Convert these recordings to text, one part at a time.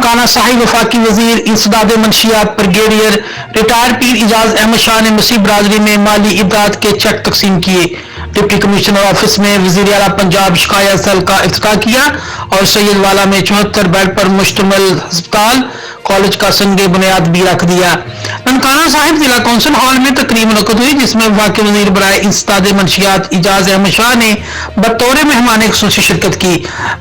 ननकाना साहिब वफाकी वजीर इंसदाद मंशियात ब्रिगेडियर रिटायर्ड पीर इजाज अहमद शाह ने मसीह बरादरी में माली इमदाद के चेक तकसीम किए। डिप्टी कमिश्नर ऑफिस में वजीर आला पंजाब शिकायत सेल का इफ्तिताह किया और सैयदवाला में 74 बेड पर मुश्तमिल अस्पताल कॉलेज का संगे बुनियाद भी रख दिया। ननकाना साहिब जिला कौंसिल हॉल में तकरीब मुनक्किद हुई, जिसमें वफाकी वजीर बराए इंसदाद मंशियात इजाज अहमद शाह ने बतौर मेहमान खुसूसी शिरकत की।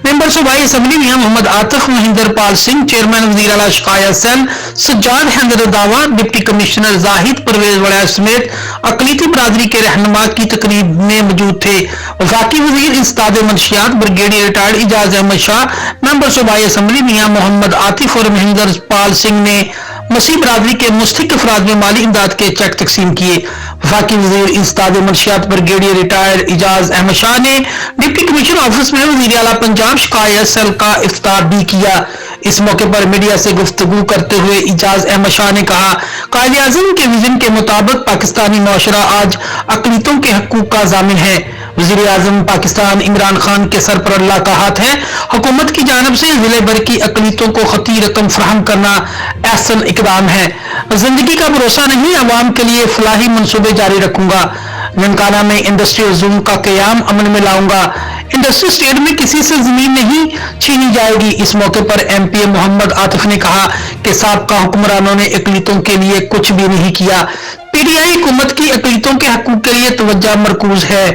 मेंबर सूबाई असम्बली मियां मोहम्मद आतिफ महिंदर पाल सिंह, चेयरमैन वजीर आला शिकायत सेल सज्जाद हैदर दावा, डिप्टी कमिश्नर जाहिद परवेज वड़ैच समेत अकलीती बरादरी के रहनुमा की तकरीब में मौजूद थे। वफाकी वजीर इंसदाद मंशियात brigadier retired Ijaz Ahmad Shah, member सूबाई असम्बली मियां मोहम्मद आतिफ और महिंदर पाल सिंह ने मसीह बरादरी के मुस्तहिक अफराद में माली इमदाद के चेक तकसीम किए। वफाकी वजीर इंसदाद मंशियात ब्रिगेडियर रिटायर्ड इजाज अहमद शाह ने डिप्टी कमिश्नर ऑफिस में वजीर आला पंजाब शिकायत सेल का इफ्तिताह भी किया। इस मौके पर मीडिया से गुफ्तगू करते हुए इजाज अहमद शाह ने कहा, कायदे आज़म के विजन के मुताबिक पाकिस्तानी मुआशरा आज अकलीतों के हकूक का जामिन है। वजीर आजम पाकिस्तान इमरान खान के सर पर अल्लाह का हाथ है। हुकूमत की जानब से जिले भर की अकलीतों को खती रकम फराहम करना एहसन इकदाम है। जिंदगी का भरोसा नहीं, अवाम के लिए फलाही मनसूबे जारी रखूंगा। ननकाना में इंडस्ट्रियल जोन का कयाम अमल में लाऊंगा। इंडस्ट्री स्टेट में किसी से जमीन नहीं छीनी जाएगी। इस मौके पर एमपी मोहम्मद आतिफ ने कहा कि साबका हुक्मरानों ने अकलीतों के लिए कुछ भी नहीं किया। पीडीआई हुकूमत की अकलीतों के हकूक के लिए तवज्जो मरकूज है।